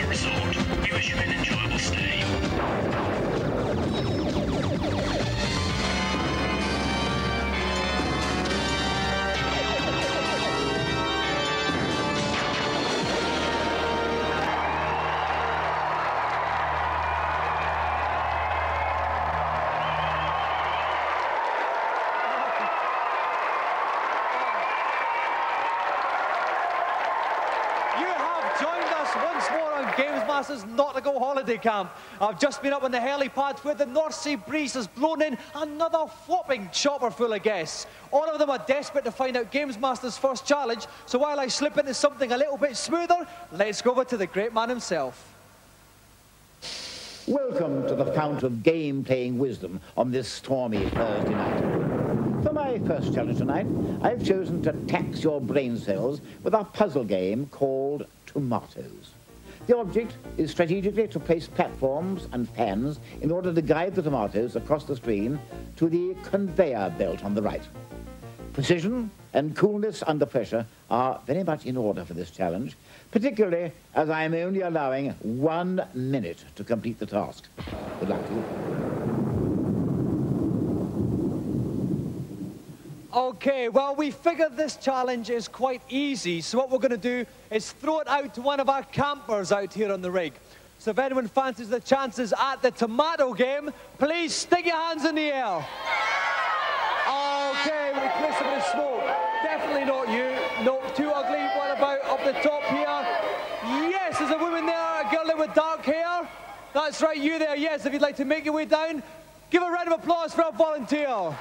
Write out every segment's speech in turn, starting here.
Resort. We wish you an enjoyable stay. Gamesmaster's Not-to-Go holiday camp. I've just been up on the helipad where the North Sea breeze has blown in another whopping chopper full of guests. All of them are desperate to find out Gamesmaster's first challenge, so while I slip into something a little bit smoother, let's go over to the great man himself. Welcome to the fount of game-playing wisdom on this stormy Thursday night. For my first challenge tonight, I've chosen to tax your brain cells with a puzzle game called Tomatoes. The object is strategically to place platforms and fans in order to guide the tomatoes across the screen to the conveyor belt on the right. Precision and coolness under pressure are very much in order for this challenge, particularly as I am only allowing 1 minute to complete the task. Good luck to you. Okay, well, we figured this challenge is quite easy, so what we're going to do is throw it out to one of our campers out here on the rig. So if anyone fancies the chances at the tomato game, please stick your hands in the air. Okay, we clear some of the smoke. Definitely not you. No, too ugly. What about up the top here? Yes, there's a woman there, a girl there with dark hair. That's right, you there, yes. If you'd like to make your way down, give a round of applause for our volunteer.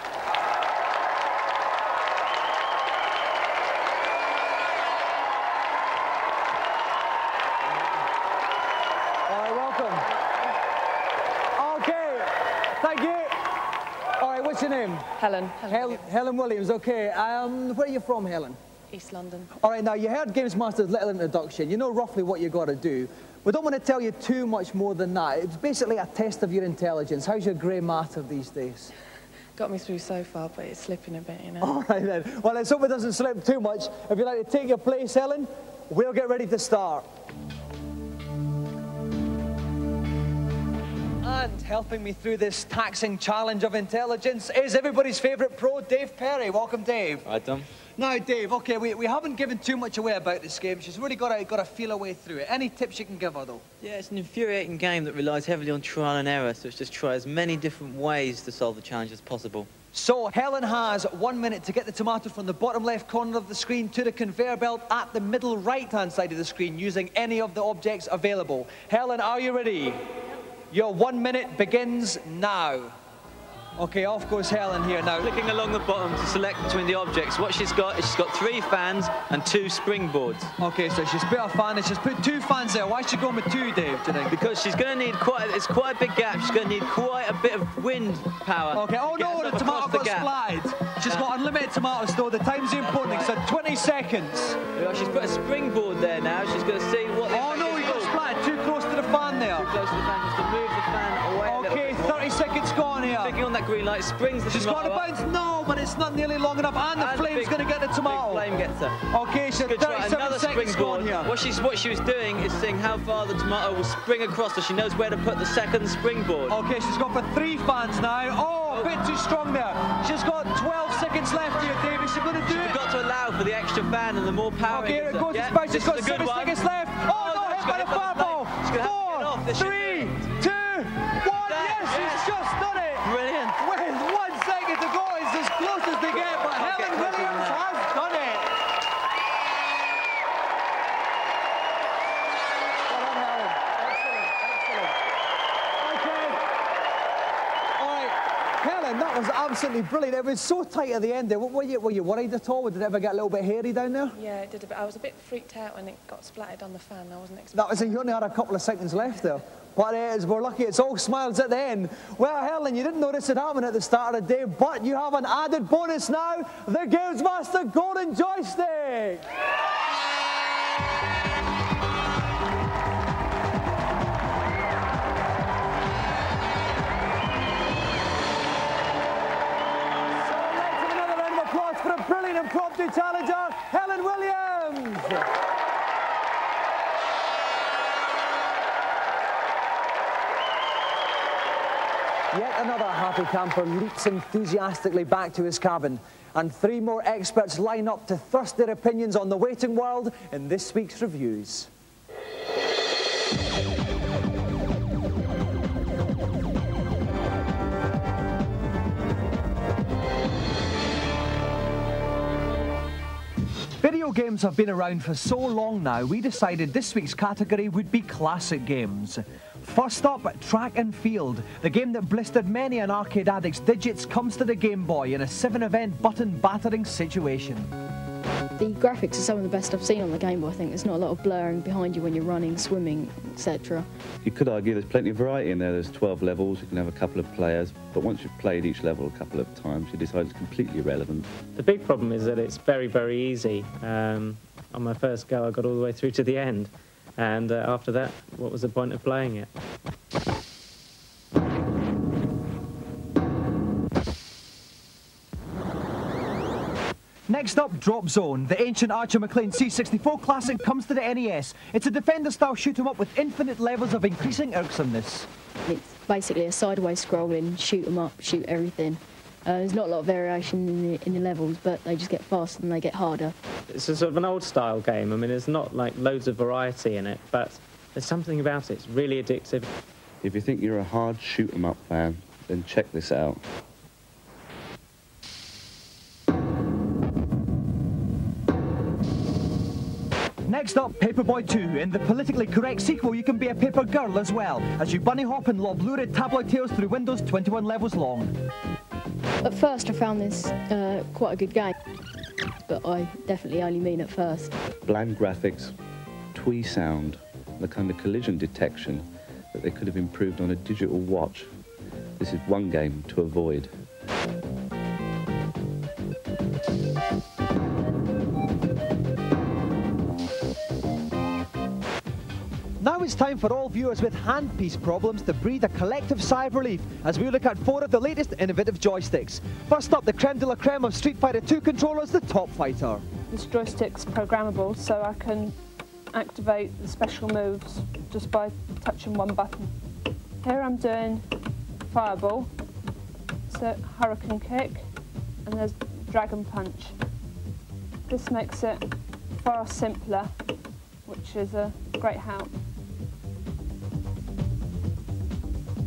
What's your name? Helen. Helen Williams, okay. Where are you from, Helen? East London. All right, now you heard Gamesmaster's little introduction. You know roughly what you've got to do. We don't want to tell you too much more than that. It's basically a test of your intelligence. How's your grey matter these days? Got me through so far, but it's slipping a bit, you know. All right then. Well, let's hope it doesn't slip too much. If you'd like to take your place, Helen, we'll get ready to start. And helping me through this taxing challenge of intelligence is everybody's favourite pro, Dave Perry. Welcome, Dave. Hi, Tom. Now, Dave, okay, we haven't given too much away about this game. She's really got to feel her way through it. Any tips you can give her, though? Yeah, it's an infuriating game that relies heavily on trial and error, so it's just try as many different ways to solve the challenge as possible. So, Helen has 1 minute to get the tomato from the bottom left corner of the screen to the conveyor belt at the middle right-hand side of the screen using any of the objects available. Helen, are you ready? Your 1 minute begins now. Okay, off goes Helen here now. Clicking along the bottom to select between the objects. What she's got is she's got 3 fans and 2 springboards. Okay, so she's put a fan and she's put 2 fans there. Why is she going with 2, Dave, do you think? Because she's going to need it's quite a big gap. She's going to need quite a bit of wind power. Okay, oh no, the tomato got splatted. She's got unlimited tomatoes though. The time's important, so 20 seconds. Yeah, she's put a springboard there now. She's going to see what... Oh no, you got splatted too close to the fan there. Too close to the fan. Just to move the fan away a little bit. 30 seconds gone here. Clicking on that green light springs the She's tomato got to bounce. No, but it's not nearly long enough. And the flame's going to get the tomato. Big flame gets her. Okay, so 37 seconds gone here. What she was doing is seeing how far the tomato will spring across, so she knows where to put the second springboard. Okay, she's gone for 3 fans now. Oh, a bit too strong there. She's got 12 seconds left here, David. She's going to do it. She's got to allow for the extra fan and the more power. Okay, here it goes. Yeah, she's got 7 seconds left. Oh, no, hit by the fireball. 4, 3, 2, 1. Yes, she's just done it. Brilliant. With 1 second to go, it's as close as they get, but Helen Williams has done it. Well done, Helen. Excellent, excellent. Okay. All right, Helen, that was absolutely brilliant. It was so tight at the end there. Were you worried at all? Did it ever get a little bit hairy down there? Yeah, it did a bit. I was a bit freaked out when it got splattered on the fan. I wasn't expecting That was it. You only had a couple of seconds left there. But we're lucky it's all smiles at the end. Well, Helen, you didn't notice it happening at the start of the day, but you have an added bonus now, the Gamesmaster Golden Joystick! For a brilliant impromptu challenger, Helen Williams. Yet another happy camper leaps enthusiastically back to his cabin, and 3 more experts line up to thrust their opinions on the waiting world in this week's reviews. Video games have been around for so long now, we decided this week's category would be classic games. First up, Track and Field. The game that blistered many an arcade addict's digits comes to the Game Boy in a 7-event button battering situation. The graphics are some of the best I've seen on the Game Boy, I think. There's not a lot of blurring behind you when you're running, swimming, etc. You could argue there's plenty of variety in there. There's 12 levels, you can have a couple of players, but once you've played each level a couple of times, you decide it's completely irrelevant. The big problem is that it's very, very easy. On my first go, I got all the way through to the end, and after that, what was the point of playing it? Next up, Drop Zone. The ancient Archer McLean C64 classic comes to the NES. It's a defender-style shoot-'em-up with infinite levels of increasing irksomeness. It's basically a sideways scrolling, shoot 'em up, shoot everything. There's not a lot of variation in the levels, but they just get faster and they get harder. It's a sort of an old-style game. I mean, there's not, like, loads of variety in it, but there's something about it. It's really addictive. If you think you're a hard shoot-'em-up fan, then check this out. Next up, Paperboy 2. In the politically correct sequel, you can be a paper girl as well, as you bunny hop and lob lurid tabloid tales through windows 21 levels long. At first I found this quite a good game, but I definitely only mean at first. Bland graphics, twee sound, the kind of collision detection that they could have improved on a digital watch. This is one game to avoid. Now it's time for all viewers with handpiece problems to breathe a collective sigh of relief as we look at 4 of the latest innovative joysticks. First up, the creme de la creme of Street Fighter 2 controllers, the Top Fighter. This joystick's programmable, so I can activate the special moves just by touching one button. Here I'm doing Fireball, so Hurricane Kick, and there's Dragon Punch. This makes it far simpler, which is a great help.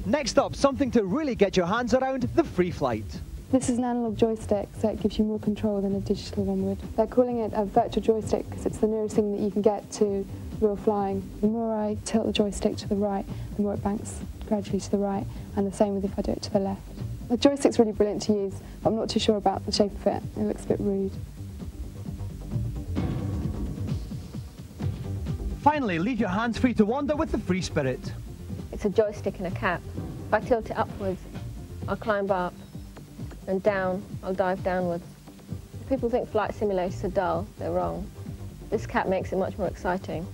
Next up, something to really get your hands around, the Free Flight. This is an analog joystick, so it gives you more control than a digital one would. They're calling it a virtual joystick because it's the nearest thing that you can get to real flying. The more I tilt the joystick to the right, the more it banks gradually to the right, and the same with if I do it to the left. The joystick's really brilliant to use, but I'm not too sure about the shape of it. It looks a bit rude. Finally, leave your hands free to wander with the Free Spirit. It's a joystick and a cap. If I tilt it upwards, I'll climb up, and down, I'll dive downwards. If people think flight simulators are dull, they're wrong. This cap makes it much more exciting.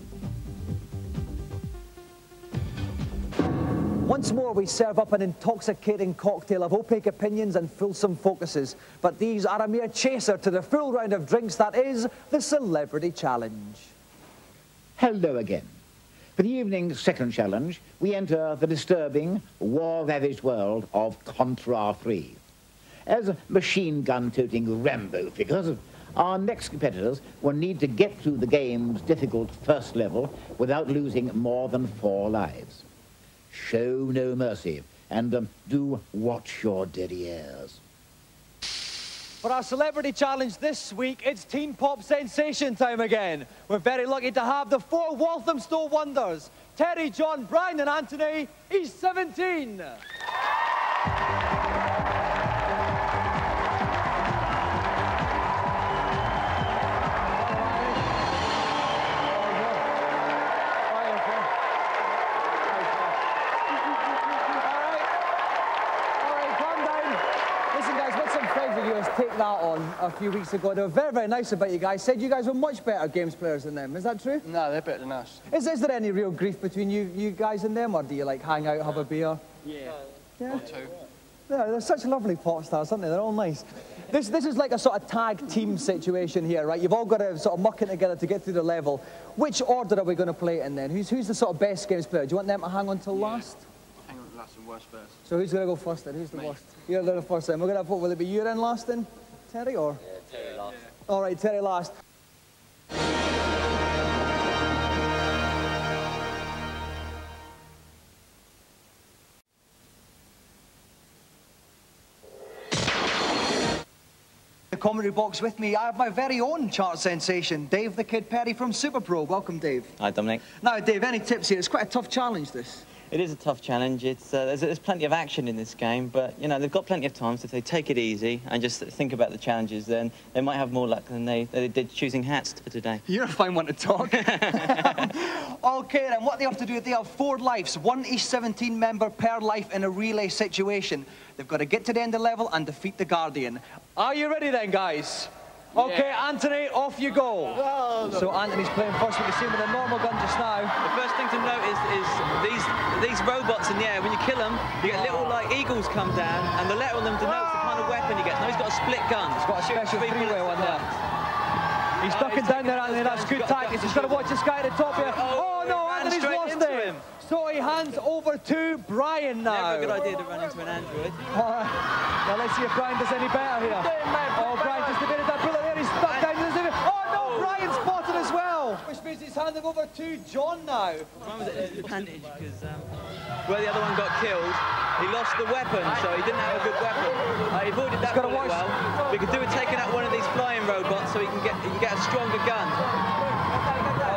Once more, we serve up an intoxicating cocktail of opaque opinions and fulsome focuses, but these are a mere chaser to the full round of drinks that is the Celebrity Challenge. Hello again. For the evening's second challenge, we enter the disturbing, war-ravaged world of Contra 3. As machine gun-toting Rambo figures, our next competitors will need to get through the game's difficult first level without losing more than 4 lives. Show no mercy, and do watch your derrieres. For our Celebrity Challenge this week, it's Teen Pop sensation time again. We're very lucky to have the 4 Walthamstow wonders, Terry, John, Brian and Anthony. He's 17. on a few weeks ago. They were very, very nice about you guys. Said you guys were much better games players than them. Is that true? No, they're better than us. Is there any real grief between you guys and them, or do you like hang out, have a beer? Yeah. Yeah. Or two. Yeah, they're such lovely pop stars, aren't they? They're all nice. This is like a sort of tag team situation here, right? You've all got to sort of muck it together to get through the level. Which order are we going to play it in then? Who's the sort of best games player? Do you want them to hang on till last? Hang on to last and worst first. So who's going to go first then? Who's the worst? You're the first then. We're going to have, what, will it be you then last then? Terry or? Yeah, Terry last. All right, Terry last. The commentary box with me, I have my very own chart sensation, Dave the Kid Perry from Super Pro. Welcome, Dave. Hi, Dominic. Now, Dave, any tips here? It's quite a tough challenge, this. It is a tough challenge. There's plenty of action in this game, but, you know, they've got plenty of time, so if they take it easy and just think about the challenges, then they might have more luck than they did choosing hats for today. You're a fine one to talk. Okay, then, what they have to do, they have 4 lives, 1 each 17 member per life in a relay situation. They've got to get to the end of the level and defeat the Guardian. Are you ready then, guys? Okay, Anthony, off you go. So Anthony's playing first. We can see him with a normal gun just now. The first thing to note is these robots in the air, when you kill them, you get little, like, eagles come down, and the letter on them denotes the kind of weapon you get. Now he's got a split gun. He's got a special three-way one there. He's ducking down there, Anthony. That's good tactics. He's got to watch this guy at the top here. Oh, no, Anthony's lost him. So he hands over to Brian now. Never a good idea to run into an android. All right. Now let's see if Brian does any better here. Oh, Brian just debated that bullet there. He's stuck down. Oh, no, Brian spotted as well. Which means he's handing over to John now. Brian was at a disadvantage because where the other one got killed, he lost the weapon, so he didn't have a good weapon. He avoided that bullet well. We could do with taking out one of these flying robots so he can get a stronger gun.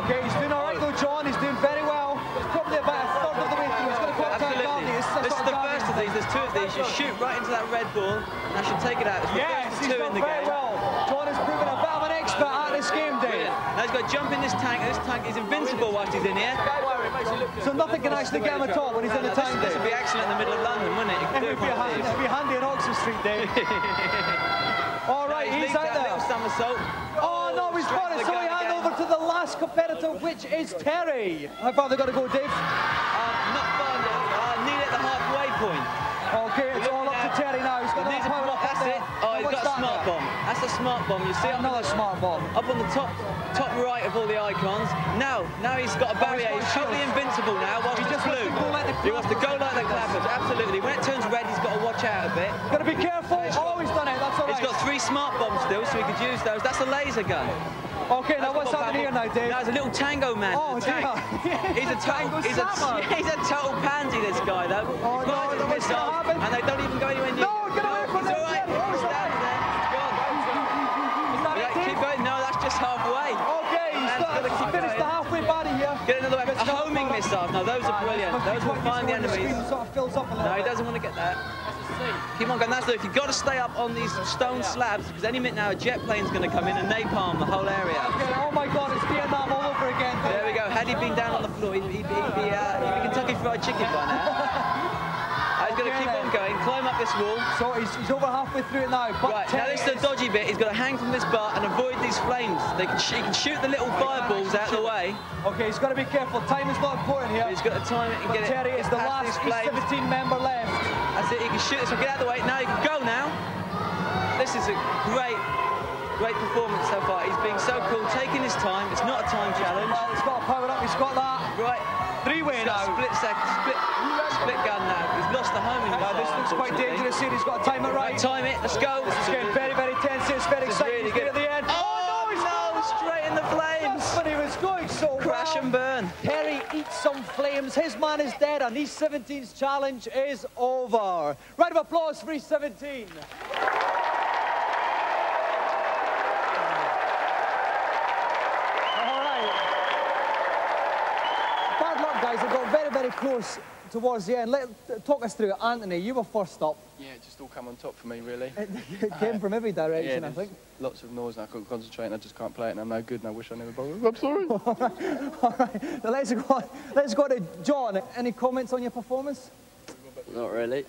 Okay, he's doing all right though, John. He's doing very well. He's probably about a third of the way through. He's going to go up to Absolutely. This is the first of these. There's 2 of these. You shoot right into that red ball, and that should take it out. It's the first of 2 in the game. Well. John has proven a bit of an expert at this game, Dave. Now he's got to jump in this tank. This tank is invincible whilst he's in here. So nothing can actually get him at all when he's in the tank, This would be excellent in the middle of London, wouldn't it? It would be handy in Oxford Street, Dave. All right, he's out there. Little somersault. Oh, no, he's got it. So he hand over to the last competitor, which is Terry. How far have they got to go, Dave? Not far enough. Nearly at the halfway point. Okay, it's all up to Terry now. He's got the power up. That's it. Oh, he's got a smart bomb. That's a smart bomb. You see another smart bomb up on the top right of all the icons. Now he's got a barrier. He's totally invincible now. Whilst it's blue, he wants to go like the clappers. Absolutely. When it turns red, he's got to watch out a bit. Got to be careful. Oh, he's done it. That's all right. He's got 3 smart bombs still, so he could use those. That's a laser gun. Okay, now what's happening here now, Dave? Now, there's a little tango man. Oh, he's a total pansy, this guy, though. Oh, no, what's going to happen? And they don't even go anywhere near. No, get away from him. He's all right. He's standing there. He's gone. Keep going. No, that's just halfway. Okay, he's finished the halfway body here. Get another weapon. A homing missile. Now, those are brilliant. Those will find the enemies. Sort of fills up a little. No, he doesn't want to get that. Keep on going. That's it. You've got to stay up on these stone slabs because any minute now a jet plane's going to come in and napalm the whole area. Okay, oh my God, it's Vietnam all over again. There we go. Had he been down on the floor, he'd be Kentucky Fried Chicken by now. He's going to keep on going, climb up this wall. So he's over halfway through it now. But right, now this is the dodgy bit. He's got to hang from this bar and avoid these flames. He can shoot the little fireballs out of the way. Okay, he's got to be careful. Time is not important here. He's got to time it and get it. Terry is the last 17 member left. That's it. He can shoot this one. Get out of the way. Now he can go now. This is a great performance so far. He's being so cool, taking his time. It's not a time challenge. He's got to power up. He's got that. Right. 3-way now. Split gun now. He's lost the homing missile. This looks quite dangerous here. He's got to time it right. Time it. Let's go. This is getting very, very tense. It's very exciting. Really good At the end. Oh, no! Straight in the flames. But he was going so Crash and burn. Terry eats some flames. His man is dead, and E17's challenge is over. Round of applause for E17. Guys, it got very, very close towards the end. Talk us through it. Anthony, you were first up. Yeah, it just all come on top for me, really. It came from every direction, I think. Lots of noise and I couldn't concentrate and I just can't play it and I'm no good and I wish I never bothered. I'm sorry. All right. Now let's go to John. Any comments on your performance? Not really.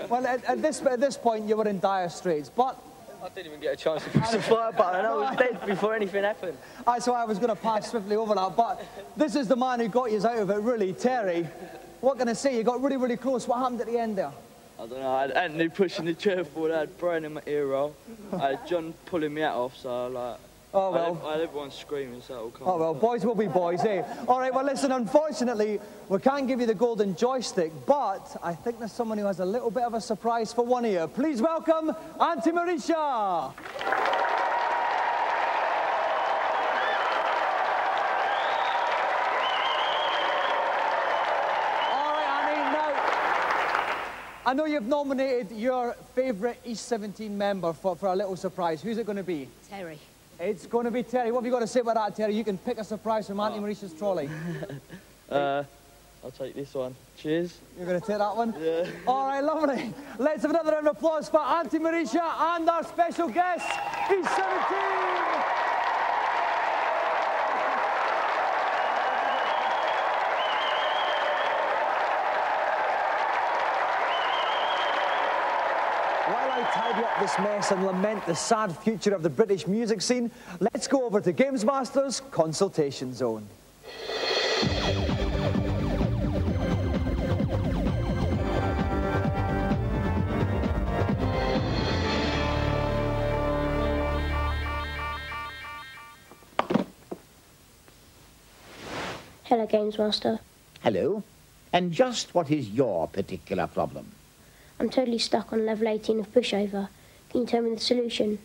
Well, at this point, you were in dire straits, but I didn't even get a chance to push the fire button. I was dead before anything happened. That's why I was going to pass swiftly over that. But this is the man who got you out of it, really. Terry, what can I say? You got really, really close. What happened at the end there? I don't know. I had Anthony pushing the chair forward. I had Brian in my ear roll. I had John pulling me hat off. So, like, oh, well. I had everyone screaming, so it'll come. Oh, well, boys will be boys, eh? All right, well, listen, unfortunately, we can't give you the golden joystick, but I think there's someone who has a little bit of a surprise for one of you. Please welcome Auntie Marisha. I know you've nominated your favourite East 17 member for a little surprise. Who's it going to be? Terry. It's going to be Terry. What have you got to say about that, Terry? You can pick a surprise from Auntie Marisha's trolley. I'll take this one. Cheers. You're going to take that one? Yeah. All right, lovely. Let's have another round of applause for Auntie Marisha and our special guest, East 17. Tidy up this mess and lament the sad future of the British music scene, let's go over to Gamesmaster's consultation zone. Hello, Gamesmaster. Hello. And just what is your particular problem? I'm totally stuck on level 18 of pushover. Can you tell me the solution?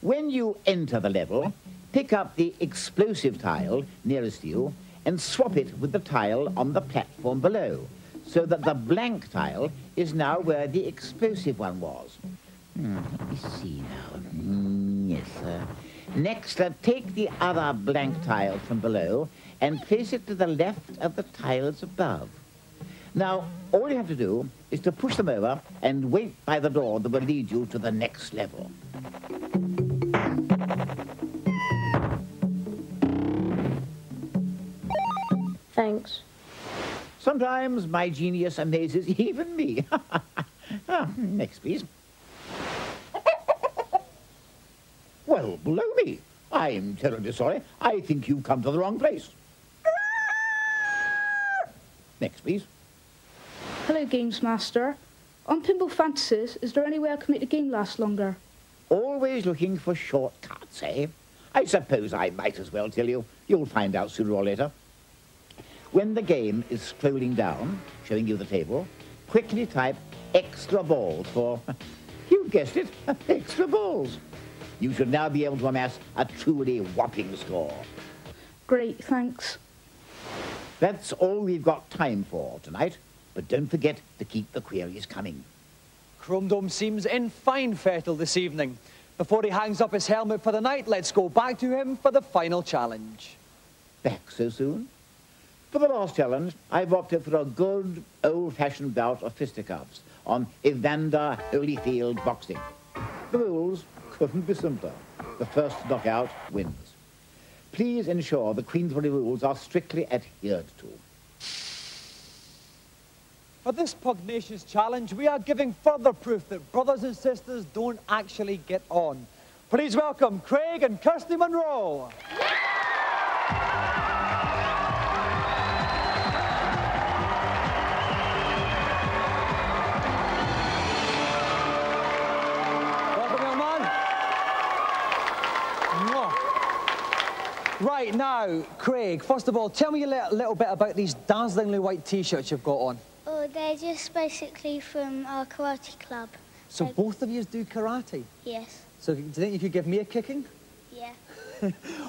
When you enter the level, pick up the explosive tile nearest you and swap it with the tile on the platform below, so that the blank tile is now where the explosive one was. Let me see now. Yes, sir. Next, take the other blank tile from below and place it to the left of the tiles above. Now, all you have to do is to push them over and wait by the door that will lead you to the next level. Thanks. Sometimes my genius amazes even me. Next, please. Well, blow me. I'm terribly sorry. I think you've come to the wrong place. Next, please. Hello, Gamesmaster. On Pinball Fantasies, is there any way I can make the game last longer? Always looking for shortcuts, eh? I suppose I might as well tell you. You'll find out sooner or later. When the game is scrolling down, showing you the table, quickly type extra balls for, you guessed it, extra balls. You should now be able to amass a truly whopping score. Great, thanks. That's all we've got time for tonight. But don't forget to keep the queries coming. Chrome Dome seems in fine fettle this evening. Before he hangs up his helmet for the night, let's go back to him for the final challenge. Back so soon? For the last challenge, I've opted for a good, old-fashioned bout of fisticuffs on Evander Holyfield boxing. The rules couldn't be simpler. The first knockout wins. Please ensure the Queensbury rules are strictly adhered to. For this pugnacious challenge, we are giving further proof that brothers and sisters don't actually get on. Please welcome Craig and Kirsty Monroe. Welcome, young man. Right, now, Craig, first of all, tell me a little bit about these dazzlingly white T-shirts you've got on. Oh, they're just basically from our karate club. So both of you do karate? Yes. So do you think you could give me a kicking? Yeah.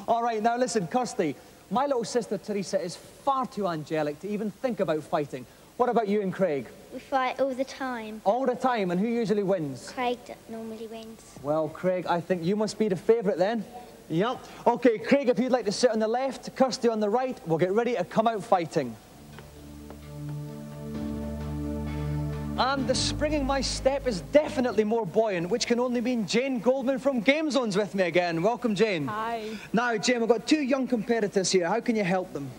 All right, now listen, Kirsty, my little sister Teresa is far too angelic to even think about fighting. What about you and Craig? We fight all the time. All the time, and who usually wins? Craig normally wins. Well, Craig, I think you must be the favourite then. Yep. Okay, Craig, if you'd like to sit on the left, Kirsty on the right, we'll get ready to come out fighting. And the springing my step is definitely more buoyant, which can only mean Jane Goldman from Game Zone's with me again. Welcome, Jane. Hi. Now, Jane, we've got two young competitors here. How can you help them?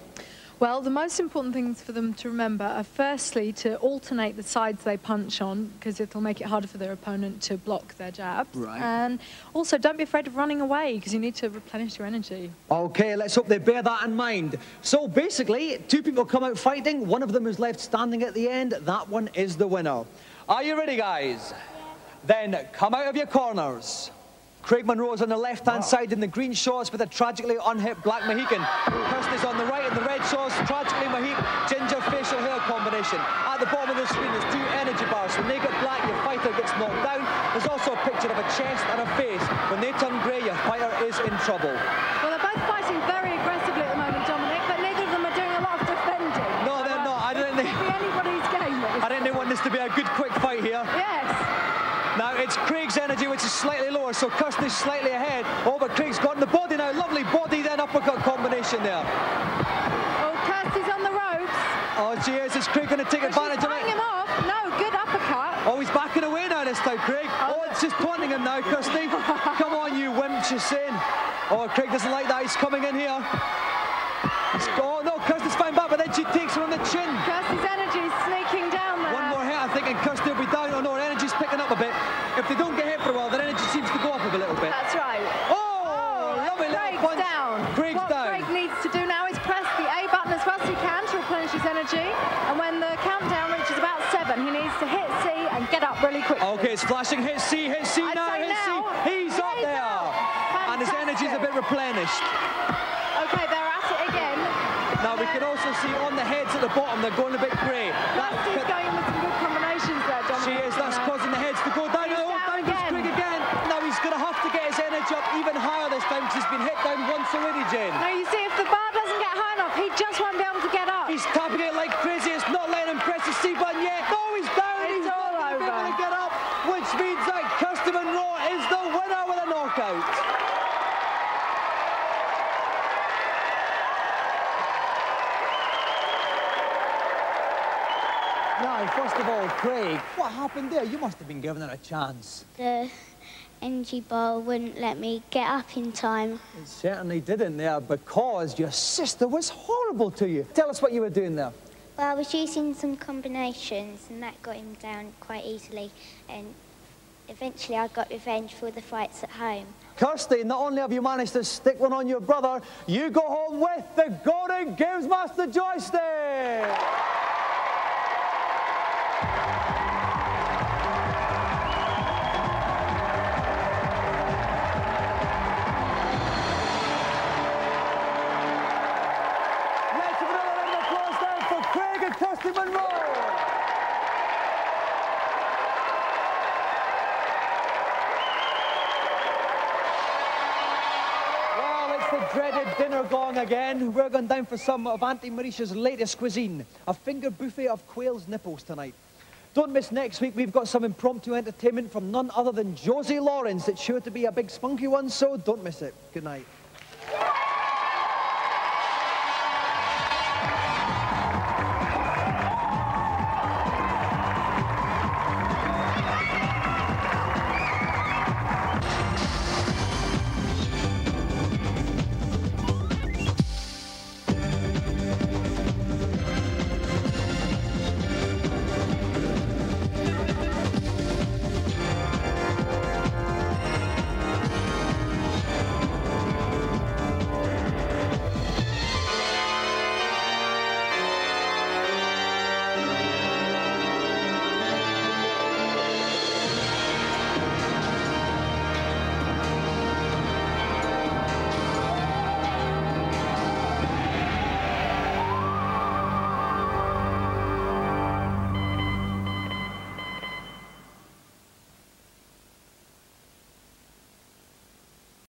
Well, the most important things for them to remember are firstly to alternate the sides they punch on, because it'll make it harder for their opponent to block their jabs. Right. And also, don't be afraid of running away, because you need to replenish your energy. Okay, let's hope they bear that in mind. So basically, two people come out fighting, one of them is left standing at the end, that one is the winner. Are you ready, guys? Then come out of your corners. Craig Monroe's on the left-hand side in the green shorts with a tragically unhit black Mohican. Kirsty's on the right in the red shorts, tragically Mohican, ginger facial hair combination. At the bottom of the screen there's two energy bars. When they get black, your fighter gets knocked down. There's also a picture of a chest and a face. When they turn grey, your fighter is in trouble. Well, they're both fighting very aggressively at the moment, Dominic, but neither of them are doing a lot of defending. No, they're not. I didn't think anybody's game. I didn't want this to be a good, quick fight here. Yes. Now, it's Craig's energy, which is slightly lower, so Kirsty's slightly ahead. Oh, but Craig's got in the body now. Lovely body, then uppercut combination there. Oh, Kirsty's on the ropes. Oh, she is. Is Craig going to take advantage of it? Tying him off. No, good uppercut. Oh, he's backing away now this time, Craig. Oh, it's just taunting him now, Kirsty. Come on, you wimp, she's saying. Oh, Craig doesn't like that. He's coming in here. Oh, no, Kirsty's fighting back, but then she takes her on the chin. Kirsty's energy is sneaking down there. One more hit, I think, and Kirsty will be down. Oh, no, her energy's picking up a bit. If they don't get hit for a while, their energy seems to go up a little bit. That's right. Oh, lovely little punch. Down. Craig's what down. Craig needs to do now is press the A button as fast as he can to replenish his energy. And when the countdown reaches about 7, he needs to hit C and get up really quickly. Okay, it's flashing. Hit C now, hit C. He's up there. And his energy's a bit replenished. Okay, they're at it again. Now, we can also see on the heads at the bottom, they're going a bit grey. Kirsty's going with some good combinations there, Dominic. She is. That's causing the heads to go down. Oh, down goes Craig again. Now, he's going to have to get his energy up even higher this time because he's been hit down once already, Jane. Now, you see, if the bar doesn't get high enough, he just won't be able to get up. He's tapping it like crazy. It's not letting him press the C button yet. No, he's down. It's he's all not over. able to get up, which means that Kirsty Monroe is the winner with a knockout. Now, first of all, Craig, what happened there? You must have been giving it a chance. The energy bar wouldn't let me get up in time. It certainly didn't there because your sister was horrible to you. Tell us what you were doing there. Well, I was using some combinations and that got him down quite easily. And eventually I got revenge for the fights at home. Kirsty, not only have you managed to stick one on your brother, you go home with the golden Gamesmaster joystick! Kirsty Monroe! Well, it's the dreaded dinner gong again. We're going down for some of Auntie Marisha's latest cuisine, a finger buffet of quail's nipples tonight. Don't miss next week, we've got some impromptu entertainment from none other than Josie Lawrence. It's sure to be a big spunky one, so don't miss it. Good night.